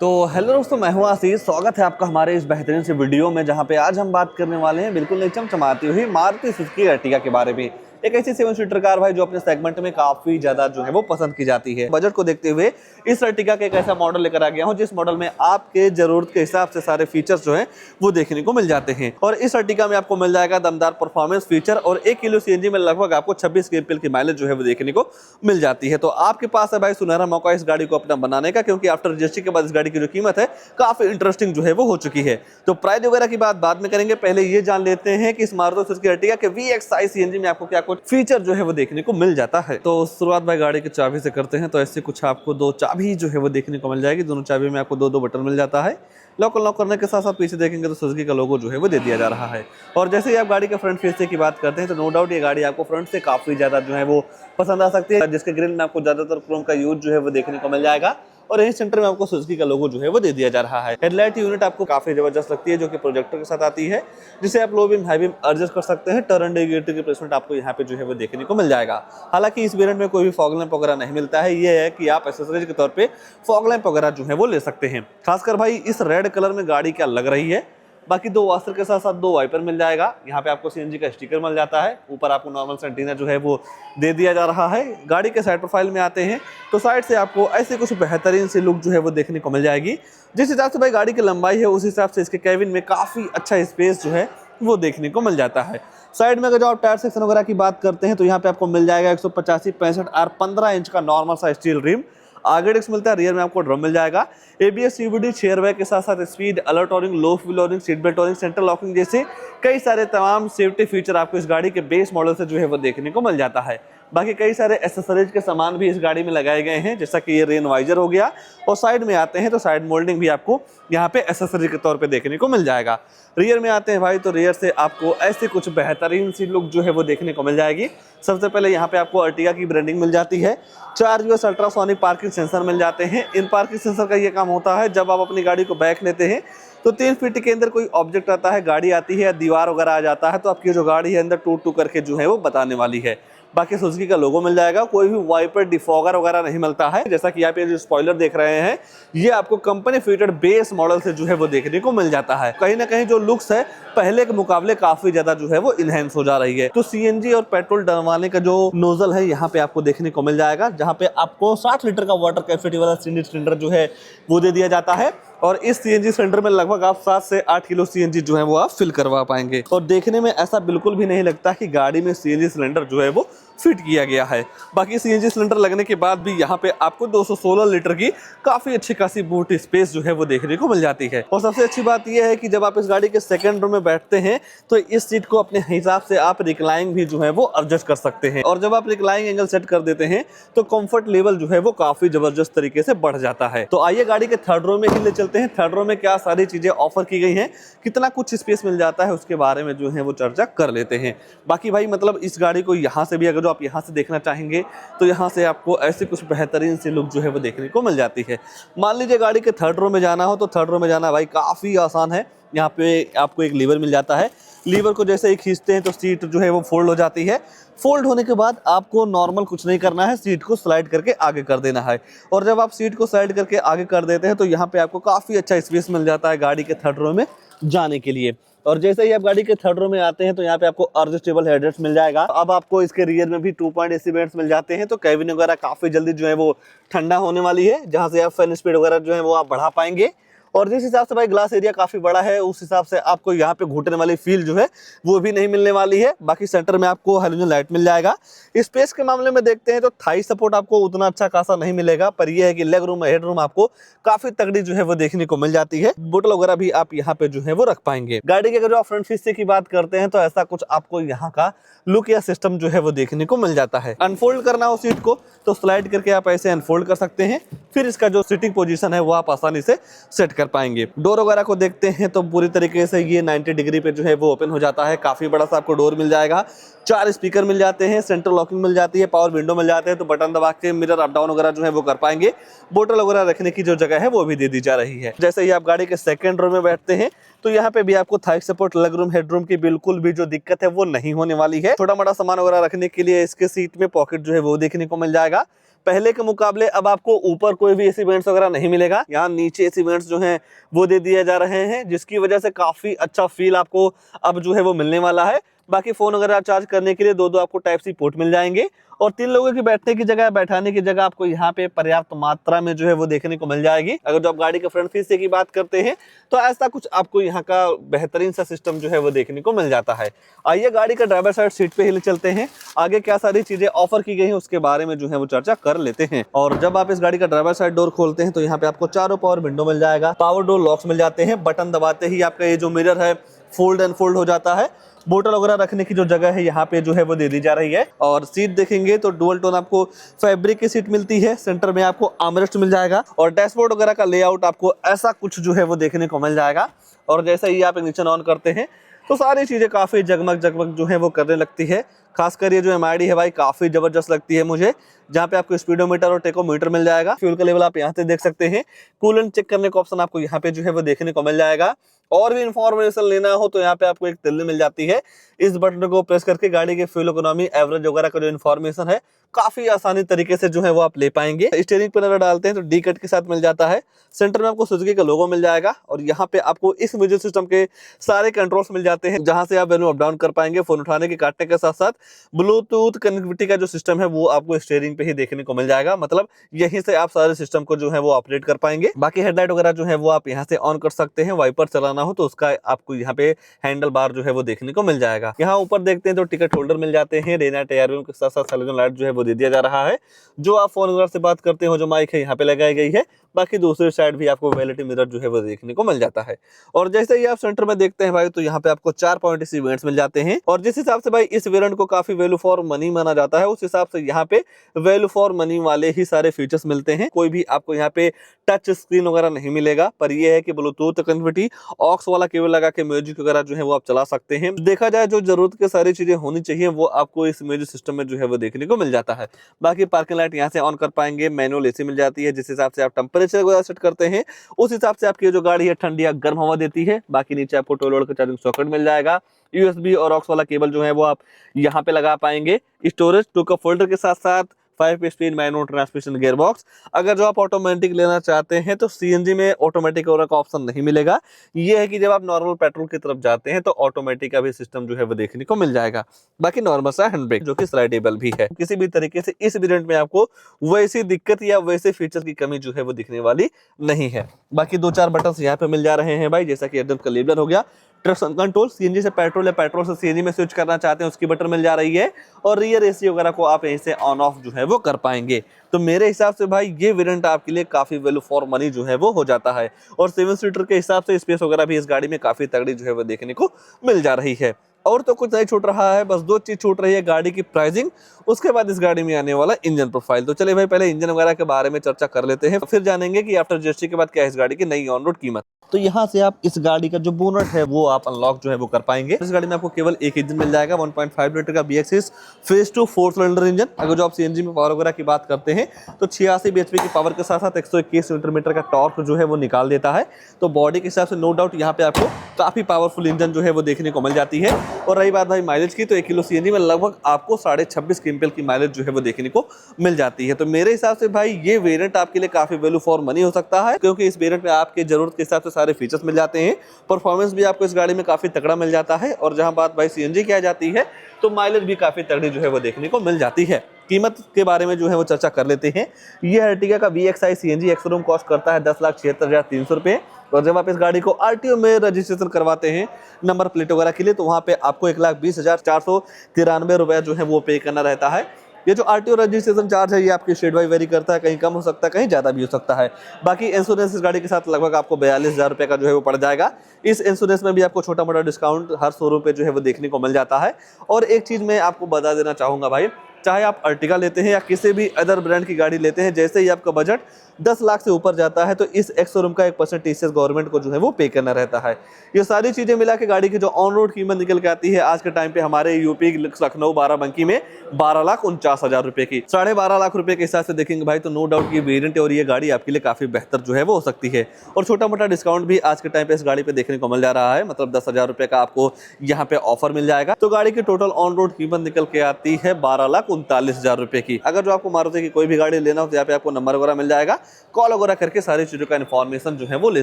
तो हेलो दोस्तों, मैं हूं आशीष। स्वागत है आपका हमारे इस बेहतरीन से वीडियो में, जहां पे आज हम बात करने वाले हैं बिल्कुल नई चमचमाती हुई मारुति सुजुकी अर्टिगा के बारे में। एक ऐसी 7 सीटर कार भाई जो अपने सेगमेंट में काफी ज्यादा जो है वो पसंद की जाती है। बजट को देखते हुए इस अर्टिगा का एक ऐसा मॉडल लेकर आ गया हूं जिस मॉडल में आपके जरूरत के हिसाब से सारे फीचर्स जो है वो देखने को मिल जाते हैं। और इस अर्टिगा में आपको मिल जाएगा दमदार परफॉर्मेंस फीचर और 1 किलो सीएनजी में लगभग आपको 26 kmpl की माइलेज जो है वो देखने को मिल जाती है। तो आपके पास है भाई सुनहरा मौका इस गाड़ी को अपना बनाने का, क्योंकि आफ्टर जीएसटी के बाद इस गाड़ी की जो कीमत है काफी इंटरेस्टिंग जो है वो हो चुकी है। तो प्राइस वगैरह की बात बाद में करेंगे, पहले ये जान लेते हैं कि इस मारुति सुजुकी अर्टिगा के VXi सीएनजी में आपको क्या कुछ फीचर जो है वो देखने को मिल जाता है। तो शुरुआत भाई गाड़ी की चाबी से करते हैं। तो ऐसे कुछ आपको 2 चाबी जो है वो देखने को मिल जाएगी। दोनों चाबी में आपको 2-2 बटन मिल जाता है। लॉक अनलॉक करने के साथ साथ पीछे देखेंगे तो सुजुकी का लोगो जो है वो दे दिया जा रहा है। और जैसे ही आप गाड़ी के फ्रंट फेस की बात करते हैं तो नो डाउट ये गाड़ी आपको फ्रंट से काफी ज्यादा जो है वो पसंद आ सकती है, जिसके ग्रिल में आपको ज्यादातर क्रोम का यूज जो है वो देखने को मिल जाएगा। और यही सेंटर में आपको सुजुकी का लोगो जो है वो दे दिया जा रहा है। हेडलाइट यूनिट आपको काफी जबरदस्त लगती है, जो कि प्रोजेक्टर के साथ आती है, जिसे आप low beam high beam adjust कर सकते हैं। टर्न इंडिकेटर की प्लेसमेंट आपको यहाँ पे जो है वो देखने को मिल जाएगा। हालांकि इस वेरिएंट में कोई भी फॉग लैंप वगैरह नहीं मिलता है। ये है कि आप एक्सेसरीज के तौर पे फॉग लैंप वगैरह जो है वो ले सकते हैं। खासकर भाई इस रेड कलर में गाड़ी क्या लग रही है। बाकी 2 वास्तर के साथ साथ 2 वाइपर मिल जाएगा। यहाँ पे आपको सीएनजी का स्टिकर मिल जाता है। ऊपर आपको नॉर्मल सेंटीना जो है वो दे दिया जा रहा है। गाड़ी के साइड प्रोफाइल में आते हैं तो साइड से आपको ऐसे कुछ बेहतरीन सी लुक जो है वो देखने को मिल जाएगी। जिस हिसाब से भाई गाड़ी की लंबाई है उस हिसाब से इसके कैबिन में काफी अच्छा स्पेस जो है वो देखने को मिल जाता है। साइड में अगर जो आप टायर सेक्शन वगैरह की बात करते हैं तो यहाँ पे आपको मिल जाएगा 185, 65 और 15 इंच का नॉर्मल सा स्टील रिम। आगे डिस्क मिलता है, रियर में आपको ड्रम मिल जाएगा। ABS CVT चेयर बैग के साथ साथ स्पीड अलर्ट वार्निंग, लो fuel warning, seat belt warning, central locking जैसे कई सारे तमाम सेफ्टी फीचर आपको इस गाड़ी के बेस मॉडल से जो है वो देखने को मिल जाता है। बाकी कई सारे एसेसरीज के सामान भी इस गाड़ी में लगाए गए हैं, जैसा कि ये रेन वाइजर हो गया। और साइड में आते हैं तो साइड मोल्डिंग भी आपको यहाँ पे एसेसरी के तौर पे देखने को मिल जाएगा। रियर में आते हैं भाई तो रियर से आपको ऐसे कुछ बेहतरीन सी लुक जो है वो देखने को मिल जाएगी। सबसे पहले यहाँ पे आपको अर्टिगा की ब्रांडिंग मिल जाती है। 4 US अल्ट्रासोनिक पार्किंग सेंसर मिल जाते हैं। इन पार्किंग सेंसर का ये काम होता है, जब आप अपनी गाड़ी को बैक लेते हैं तो 3 फीट के अंदर कोई ऑब्जेक्ट आता है, गाड़ी आती है या दीवार वगैरह आ जाता है, तो आपकी जो गाड़ी है अंदर टूट टूट करके जो है वो बताने वाली है। बाकी सुजुकी का लोगो मिल जाएगा। कोई भी वाइपर डिफॉगर वगैरह नहीं मिलता है। जैसा कि यहाँ पे जो स्पॉइलर देख रहे हैं ये आपको कंपनी फिटेड बेस मॉडल से जो है वो देखने को मिल जाता है। कहीं ना कहीं जो लुक्स है पहले के मुकाबले काफी ज्यादा जो है वो इनहेंस हो जा रही है। तो सीएनजी और पेट्रोल डलवाने का जो नोजल है यहाँ पे आपको देखने को मिल जाएगा, जहाँ पे आपको 60 लीटर का वाटर कैपेसिटी वाला सीएनजी सिलेंडर जो है वो दे दिया जाता है। और इस सीएनजी सिलेंडर में लगभग आप 7 से 8 किलो सीएनजी जो है वो आप फिल करवा पाएंगे। और देखने में ऐसा बिल्कुल भी नहीं लगता कि गाड़ी में सीएनजी सिलेंडर जो है वो फिट किया गया है। बाकी सीएनजी सिलेंडर लगने के बाद भी यहाँ पे आपको 216 लीटर की काफी अच्छी खासी बूट स्पेस जो है वो देखने को मिल जाती है। और सबसे अच्छी बात यह है कि जब आप इस गाड़ी के सेकंड रो में बैठते हैं तो इस सीट को अपने हिसाब से आप रिक्लाइंग भी जो है वो एडजस्ट कर सकते हैं। और जब आप रिक्लाइंग एंगल सेट कर देते हैं तो कंफर्ट लेवल जो है वो काफी जबरदस्त तरीके से बढ़ जाता है। तो आइए गाड़ी के थर्ड रो में ही ले चलते हैं। थर्ड रो में क्या सारी चीजें ऑफर की गई हैं, कितना कुछ स्पेस मिल जाता है, उसके बारे में जो है वो चर्चा कर लेते हैं। बाकी भाई मतलब इस गाड़ी को यहाँ से भी अगर जो आप यहाँ से देखना चाहेंगे तो यहाँ से आपको ऐसे कुछ बेहतरीन सी लुक जो है वो देखने को मिल जाती है। मान लीजिए गाड़ी के थर्ड रो में जाना हो तो थर्ड रो में जाना भाई काफी आसान है। यहाँ पे आपको एक लीवर मिल जाता है। लीवर को जैसे ही खींचते हैं तो सीट जो है वो फोल्ड हो जाती है। फोल्ड होने के बाद आपको नॉर्मल कुछ नहीं करना है, सीट को स्लाइड करके आगे कर देना है। और जब आप सीट को स्लाइड करके आगे कर देते हैं तो यहाँ पे आपको काफी अच्छा स्पेस मिल जाता है गाड़ी के थर्ड रो में जाने के लिए। और जैसे ही आप गाड़ी के थर्ड रो में आते हैं तो यहाँ पे आपको एडजस्टेबल हेडरेस्ट मिल जाएगा। अब आपको इसके रियर में भी 2 पॉइंट AC वेंट्स मिल जाते हैं, तो कैबिन वगैरह काफी जल्दी जो है वो ठंडा होने वाली है, जहाँ से आप फैन स्पीड वगैरह जो है वो आप बढ़ा पाएंगे। और जिस हिसाब से भाई ग्लास एरिया काफी बड़ा है उस हिसाब से आपको यहाँ पे घुटने वाली फील जो है वो भी नहीं मिलने वाली है। बाकी सेंटर में आपको हेलोजन लाइट मिल जाएगा। स्पेस के मामले में देखते हैं तो थाई सपोर्ट आपको उतना अच्छा खासा नहीं मिलेगा, पर यह है कि लेग रूम हेड रूम आपको काफी तगड़ी जो है वो देखने को मिल जाती है। बोतल वगैरह भी आप यहाँ पे जो है वो रख पाएंगे। गाड़ी के अगर जो आप फ्रंट शीशे की बात करते हैं तो ऐसा कुछ आपको यहाँ का लुक या सिस्टम जो है वो देखने को मिल जाता है। अनफोल्ड करना हो सीट को तो स्लाइड करके आप ऐसे अनफोल्ड कर सकते हैं, फिर इसका जो सिटिंग पोजीशन है वो आप आसानी से सेट कर पाएंगे। डोर वगैरह को देखते हैं तो पूरी तरीके से ये 90 डिग्री पे जो है वो ओपन हो जाता है। काफी बड़ा सा आपको डोर मिल जाएगा। 4 स्पीकर मिल जाते हैं, सेंट्रल लॉकिंग मिल जाती है, पावर विंडो मिल जाते हैं, तो बटन दबा के मिरर अप डाउन वगैरह जो है वो कर पाएंगे। बोतल वगैरह रखने की जो जगह है वो भी दे दी जा रही है। जैसे ही आप गाड़ी के सेकंड रो में बैठते हैं तो यहाँ पे भी आपको Thai support, leg room, headroom की बिल्कुल भी जो दिक्कत है वो नहीं होने वाली है। छोटा मोटा सामान वगैरह रखने के लिए इसके सीट में पॉकेट जो है वो देखने को मिल जाएगा। पहले के मुकाबले अब आपको ऊपर कोई भी एसी वेंट्स वगैरह नहीं मिलेगा, यहाँ नीचे एसी वेंट्स जो हैं वो दे दिए जा रहे हैं, जिसकी वजह से काफी अच्छा फील आपको अब जो है वो मिलने वाला है। बाकी फोन वगैरह चार्ज करने के लिए दो आपको टाइप सी पोर्ट मिल जाएंगे और 3 लोगों की बैठने की जगह, बैठाने की जगह आपको यहाँ पे पर्याप्त मात्रा में जो है वो देखने को मिल जाएगी। अगर जो आप गाड़ी के फ्रंट फीसे की बात करते हैं तो ऐसा कुछ आपको यहाँ का बेहतरीन सा सिस्टम जो है वो देखने को मिल जाता है। आइए गाड़ी का ड्राइवर साइड सीट पे ही चलते हैं, आगे क्या सारी चीजें ऑफर की गई हैं उसके बारे में जो है वो चर्चा कर लेते हैं। और जब आप इस गाड़ी का ड्राइवर साइड डोर खोलते हैं तो यहाँ पे आपको चारों पावर विंडो मिल जाएगा, पावर डोर लॉक्स मिल जाते हैं, बटन दबाते ही आपका ये जो मिरर है फोल्ड एंड फोल्ड हो जाता है। बोतल वगैरह रखने की जो जगह है यहाँ पे जो है वो दे दी जा रही है। और सीट देखेंगे तो डुअल टोन आपको फैब्रिक की सीट मिलती है, सेंटर में आपको आर्मरेस्ट मिल जाएगा और डैशबोर्ड वगैरह का लेआउट आपको ऐसा कुछ जो है वो देखने को मिल जाएगा। और जैसे ही आप ignition ऑन करते हैं तो सारी चीजें काफी जगमग जगमग जो है वो करने लगती है। खासकर ये जो MID है भाई काफी जबरदस्त लगती है मुझे, जहाँ पे आपको स्पीडोमीटर और टेकोमीटर मिल जाएगा। फ्यूल का लेवल आप यहाँ से देख सकते हैं, कूलेंट चेक करने का ऑप्शन आपको यहाँ पे जो है वो देखने को मिल जाएगा। और भी इंफॉर्मेशन लेना हो तो यहाँ पे आपको एक तिल्ली मिल जाती है, इस बटन को प्रेस करके गाड़ी के फ्यूल इकोनॉमी, एवरेज वगैरह का जो इन्फॉर्मेशन है काफी आसानी तरीके से जो है वो आप ले पाएंगे। स्टीयरिंग पर अगर डालते हैं तो डी कट के साथ मिल जाता है, सेंटर में आपको सुजुकी का लोगो मिल जाएगा और यहाँ पे आपको इस म्यूजिक सिस्टम के सारे कंट्रोल्स मिल जाते हैं, जहां से आप मेनू अप डाउन कर पाएंगे फोन उठाने के, काटने के साथ साथ ब्लूटूथ कनेक्टिविटी का जो सिस्टम है वो आपको स्टीयरिंग पे ही देखने को मिल जाएगा। मतलब यहीं से आप सारे सिस्टम को जो है वो ऑपरेट कर पाएंगे। बाकी हेडलाइट वगैरह जो है वो आप यहाँ से ऑन कर सकते हैं, वाइपर चलाना हो तो उसका आपको यहाँ पे हैंडल बार जो है वो देखने को मिल जाएगा। यहाँ ऊपर देखते हैं तो टिकट होल्डर मिल जाते हैं, रेनाट एयरबैग के साथ साथ हेलोजन लाइट जो है वो दे दिया जा रहा है। जो आप फोन वगैरह से बात करते हो जो माइक है यहाँ पे लगाई गई है, बाकी दूसरी साइड भी आपको वैनिटी मिरर जो है वो देखने को मिल जाता है। और जैसे ही आप सेंटर में देखते हैं भाई तो यहाँ पे आपको 4 पॉइंट इस इवेंट्स मिल जाते हैं और जिस हिसाब से भाई इस वेरिएंट को काफी वैल्यू फॉर मनी माना जाता है उस हिसाब से यहाँ पे वैल्यू फॉर मनी वाले ही सारे फीचर्स मिलते हैं। कोई भी आपको यहाँ पे टच स्क्रीन वगैरह नहीं मिलेगा, पर यह है कि ब्लूटूथ कनेक्टिविटी, ऑक्स वाला केबल लगा के म्यूजिक वगैरह जो है वो आप चला सकते हैं। देखा जाए जो जरूरत के सारी चीजें होनी चाहिए वो आपको इस म्यूजिक सिस्टम में जो है वो देखने को मिल जाता है। बाकी पार्किंग लाइट यहाँ से ऑन कर पाएंगे, मैनुअल एसी मिल जाती है, जिस हिसाब से आप टेम्परेचर वगैरह सेट करते हैं उस हिसाब से आपकी जो गाड़ी है ठंडी या गर्म हवा देती है। बाकी नीचे आपको 12 वोल्ट का चार्जिंग सॉकेट मिल जाएगा, USB और ऑक्स वाला केबल जो है वो आप यहाँ पे लगा पाएंगे। स्टोरेज 2 कप होल्डर के साथ साथ 5 स्पीड मैनुअल ट्रांसमिशन गियरबॉक्स। अगर जो आप ऑटोमेटिक लेना चाहते हैं तो CNG में ऑटोमेटिक वगैरह का ऑप्शन नहीं मिलेगा। ये है कि जब आप नॉर्मल पेट्रोल की तरफ जाते हैं तो ऑटोमेटिक का भी सिस्टम जो है वो देखने को मिल जाएगा। बाकी नॉर्मल सा हैंड ब्रेक जो कि स्लाइडेबल भी है। किसी भी तरीके से इस वेरिएंट में आपको वैसी दिक्कत या वैसे फीचर की कमी जो है वो दिखने वाली नहीं है। बाकी 2-4 बटन यहाँ पे मिल जा रहे हैं भाई, जैसा कि एकदम का लेबलर हो गया, ट्रैक्शन कंट्रोल, CNG से पेट्रोल या पेट्रोल से CNG में स्विच करना चाहते हैं उसकी बटन मिल जा रही है और रियर AC वगैरह को आप यहीं से ऑन ऑफ जो है वो कर पाएंगे। तो मेरे हिसाब से भाई ये वेरिएंट आपके लिए काफी वैल्यू फॉर मनी जो है वो हो जाता है और 7 सीटर के हिसाब से स्पेस वगैरह भी इस गाड़ी में काफी तगड़ी जो है वो देखने को मिल जा रही है। और तो कुछ नहीं छूट रहा है, बस 2 चीज छूट रही है, गाड़ी की प्राइसिंग, उसके बाद इस गाड़ी में आने वाला इंजन प्रोफाइल। तो चलिए भाई पहले इंजन वगैरह के बारे में चर्चा कर लेते हैं, फिर जानेंगे कि आफ्टर GST के बाद क्या है इस गाड़ी की नई ऑन रोड कीमत। तो यहाँ से आप इस गाड़ी का जो बोनट है वो आप अनलॉक जो है वो कर पाएंगे। इस गाड़ी में आपको केवल एक इंजन मिल जाएगा, 1.5 लीटर का BX6 फेज 2 4 सिलेंडर इंजन। अगर जो आप CNG में पावर वगैरह की बात करते हैं तो 86 bhp की पावर के साथ साथ 121 न्यूटन मीटर का टॉर्क जो है वो निकाल देता है। तो बॉडी के हिसाब से नो डाउट यहाँ पे आपको काफी पावरफुल इंजन जो है वो देखने को मिल जाती है। और रही बात भाई माइलेज की, तो 1 किलो CNG में लगभग आपको 26.5 क्विंटल की माइलेज जो है वो देखने को मिल जाती है। तो मेरे हिसाब से भाई ये वेरिएंट आपके लिए काफी वैल्यू फॉर मनी हो सकता है, क्योंकि इस वेरिएंट में आपके जरूरत के हिसाब से सारे फीचर्स मिल जाते हैं, परफॉर्मेंस भी आपको इस गाड़ी में काफी तगड़ा मिल जाता है। और जहां बात भाई CNG की आ जाती है तो माइलेज भी काफी तगड़ी जो है वो देखने को मिल जाती है। कीमत के बारे में जो है वो चर्चा कर लेते हैं। ये अर्टिगा का VXI CNG एक्स-शोरूम कॉस्ट करता है 10,76,300 रुपए। और जब आप इस गाड़ी को RTO में रजिस्ट्रेशन करवाते हैं नंबर प्लेट वगैरह के लिए तो वहाँ पे आपको 1,20,493 रुपया जो है वो पे करना रहता है। ये जो RTO रजिस्ट्रेशन चार्ज है ये आपकी स्टेट वाइज वेरी करता है, कहीं कम हो सकता है कहीं ज़्यादा भी हो सकता है। बाकी इंश्योरेंस इस गाड़ी के साथ लगभग आपको 42,000 रुपये का जो है वो पड़ जाएगा। इस इंश्योरेंस में भी आपको छोटा मोटा डिस्काउंट हर शोरूम पे जो है वो देखने को मिल जाता है। और एक चीज़ मैं आपको बता देना चाहूँगा भाई, चाहे आप अर्टिगा लेते हैं या किसी भी अदर ब्रांड की गाड़ी लेते हैं, जैसे ही आपका बजट 10 लाख से ऊपर जाता है तो इस एक्स शोरूम का 1% TCS गवर्नमेंट को जो है वो पे करना रहता है। ये सारी चीजें मिला के गाड़ी की जो ऑन रोड कीमत निकल के आती है आज के टाइम पे हमारे यूपी लखनऊ बाराबंकी में 12,49,000 रुपए की। 12.5 लाख रुपए के हिसाब से देखेंगे भाई तो नो डाउट ये वेरिएंट और ये गाड़ी आपके लिए काफी बेहतर जो है वो हो सकती है। और छोटा मोटा डिस्काउंट भी आज के टाइम पे इस गाड़ी पे देखने को मिल जा रहा है, मतलब 10,000 रुपए का आपको यहाँ पे ऑफर मिल जाएगा। तो गाड़ी की टोटल ऑन रोड कीमत निकल के आती है 12,39,000 रुपए की। अगर जो आपको मारुति की कोई भी गाड़ी लेना हो तो यहाँ पे आपको नंबर वगैरह मिल जाएगा, कॉल वगैरह करके सारी चीजों का इन्फॉर्मेशन जो है वो ले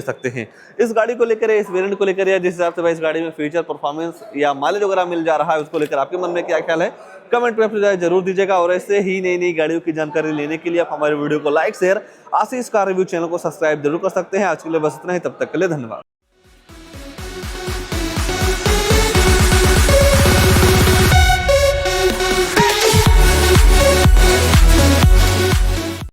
सकते हैं। इस गाड़ी को लेकर, इस वेरिएंट को लेकर, या जिस हिसाब से भाई इस गाड़ी में फीचर, परफॉर्मेंस या माइलेज वगैरह मिल जा रहा है उसको लेकर आपके मन में क्या ख्याल है, कमेंट में अपनी जरूर दीजिएगा। और ऐसे ही नई नई गाड़ियों की जानकारी लेने के लिए आप हमारे वीडियो को लाइक, शेयर, आशीष कार रिव्यू चैनल को सब्सक्राइब जरूर कर सकते हैं। आज के लिए बस इतना ही, तब तक के लिए धन्यवाद।